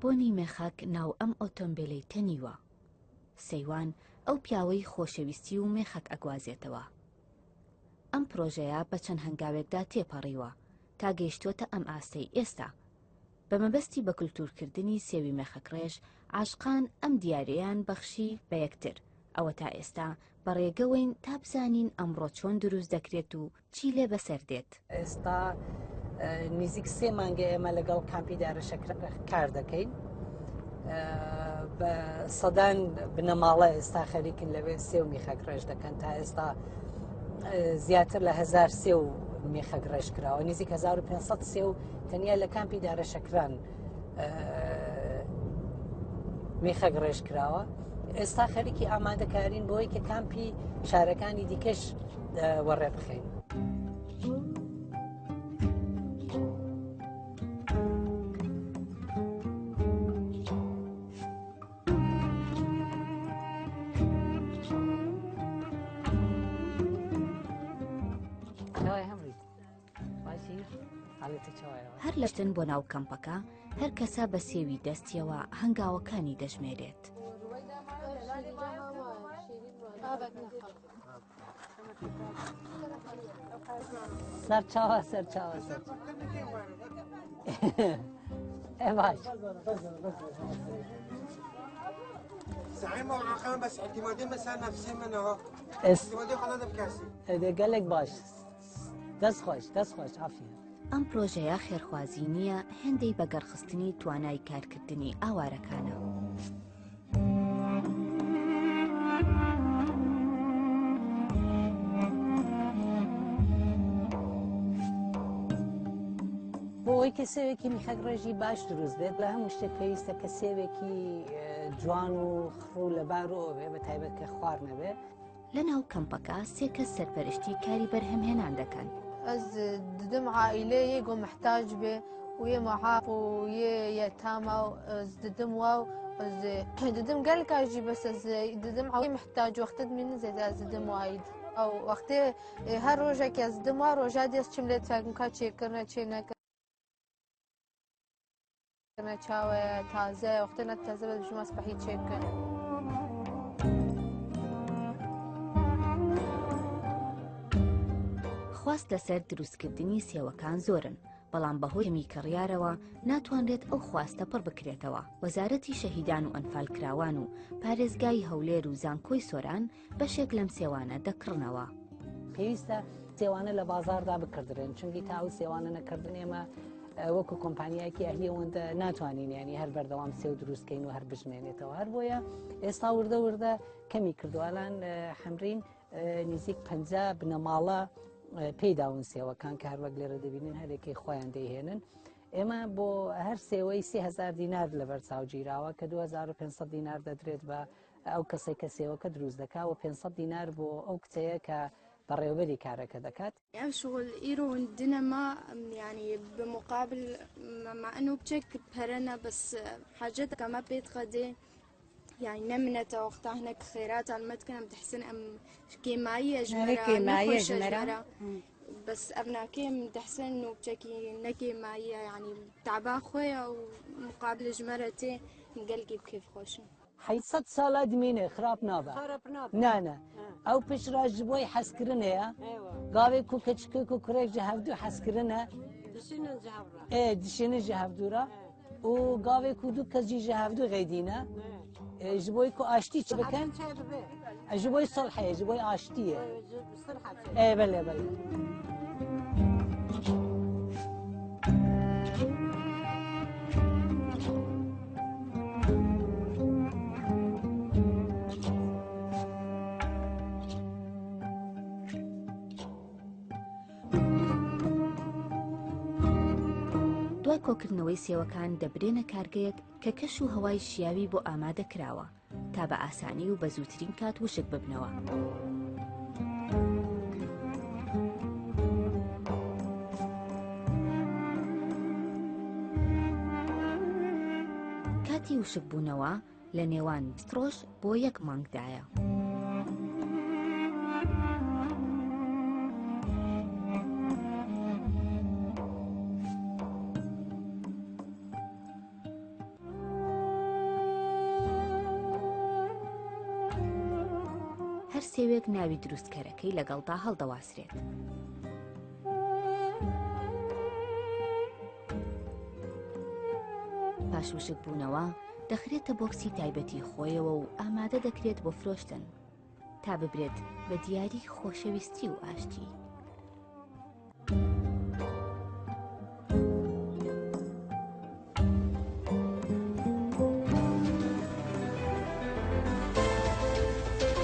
بۆنی مێخەک ناو ئەم ئۆتۆمبیلەی تەنیوە. سەیوان ئەو پیاوەی خۆشەویستی و مێخەک ئەگوازێتەوە. ئەم پرۆژەیە بە چەند هەنگاوێکدا تێپەڕیوە تا گەیشتووەتە ئەم ئاستەی ئێستا. بە مەبەستی بە کولتورکردنی سێوی مێخەکڕێژ عاشقان ئەم دیارەیان بەخشی بە یەکتر. ئەوە تا ئێستا بەڕێگەوەین تا بزانین ئەمڕۆ چۆن دروست دەکرێت و چی لێ بەسەر دێت. ئێستا نزیک 3 مانگە ئێمە لەگەڵ کامپی دارەشەکرە کار دەکەین. بە سەدان بنەماڵە ئێستا خەریکن لەوێ سێو میخەکڕێژ دەکەن. تا ئێستا زیاتر لە 1000 سێو میخەکڕێژ کراوە. نزیک 1500 سێو تەنیا لە کامپی دارەشەکران میخەکڕێژ کراوە. ئێستا خەریکی ئامادەکارین بۆی کە کامپی شارەکانی دیکەش وەڕێ بخەین. هەر لەشتن بۆ ناو کەمپەکە هەر کەسە بە سێوی دەستیەوە هەنگاوەکانی دەژمێرێت. سەرچاوە سەرچاوە سەر باش زعيم وعقام بس اعتمادي مثلا نفسي منه اعتمادي خلاص بكاسي گەلێک باش دەست خۆش عافیە. ئەم پرۆژەیە خێرخوازی نییە، هێندەی بەگەڕخستنی توانای کارکردنی ئاوارەکانە. بۆ ئەوەی کە سێوێکی میخەکڕێژی باش دروست بێت لە هەموو شتێک پێویستە کە سێوێکی جوان و خڕ لە بارەوە بێ، بە تایبەت کە خوار نەبێ. لە ناو کەمپەکە 3 کەس سەرپەرشتی کاری بەرهەمهێنان دەکەن. از ددم عائلة يجو محتاج به ويا معاق ويا يتامى از ددم واو از ددم قال كاجي بس از ددم عوي محتاج وقت من زي از ددم وايد او وقت هر روجا كي از ددم روجا ديس چملت فاكم كاتشي كرنا چينا كرنا چاوي تازه وقتنا تازه بس ما صبحي تشيكن. خواست لەسەر دروستکردنی سێوەکان زۆرن، بەڵام بەهۆی میکڕیارەوە ناتوانرێت ئەو خواستە پڕ بکرێتەوە. وەزارەتی شەهیدان و ئەنفالکراوان و پارێزگای هەولێر و زانکۆی سۆران بەشێک لەم سێوانە دەکڕنەوە. پێویستە سێوانە لە بازاردا بکردرێن، چونکی تا ئەو سێوانە نەکردن ئێمە وەکو کۆمپانیایەکی ئەهلی ئەوەندە ناتوانین ینی هەر بەردەوام سێو دروستکەین و هەر بژمێنێتەوە. هەر بۆیە ئێستا وردە کەمی کردووەلان حەمرین نزیک 50 بنەماڵە پێداون سێوەکان کە هەروەک لێرە دەبینن هەرێکی خۆیان دەیهێنن. ئێمە بۆ هەر سێوەی 3000 دینار لە بەرچاوگیراوە کە 2500 دینار دەدرێت بە ئەو کەسێک کە سێوەکە دروست دەکات و 500 دینار بۆ ئەو کچەیە کە بەڕێوەبەری کارەکە دەکات. يعني شغل إيرو عندنا ما يعني بمقابل مع إنه بشك بهرنا بس حاجات كما بيت غدي يعني نمنة وقتها هناك خيرات على المتكن عم تحسن أم كيماية جمرة بس أبناكيم تحسن إنه بشكي نكي معي يعني تعبان خويا ومقابل جمرتي نقلقي بكيف خوشن. 800 ساڵە دمینێ خراپ نابە نانە ئەو پشراژ بۆی حەسکردنەیە گاوێک و کەچکێک و کوڕێک جە هەفتوو حەسکردنە دشێنە ژە هەفتوورە و گاوێک و دوو کەس جی ژە هەفتوو غەیدینە ji بۆی ku ئاشتی چ بکەن ji بۆی سەڵحەیە ji بۆی ئاشتیە بەلێ بەلێ. دوای کۆکردنەوەی سێوەکان دەبرێنە کارگەیەک کە کەش و هەوای شیاوی بۆ ئامادە کراوە تا بە ئاسانی و بە زووترین کات وشک ببنەوە. کاتی وشک بوونەوە لە نێوان 20 ڕۆژ بۆ 1 مانگدایە. سێوێک ناوی دروستکەرەکەی لەگەڵدا هەڵدەواسرێت. پاشوشک بوونەوە دەخرێتە بۆکسی تایبەتی خۆیەوە و ئامادە دەکرێت بۆ فرۆشتن تا ببرێت بە دیاری خۆشەویستی و ئاشتی.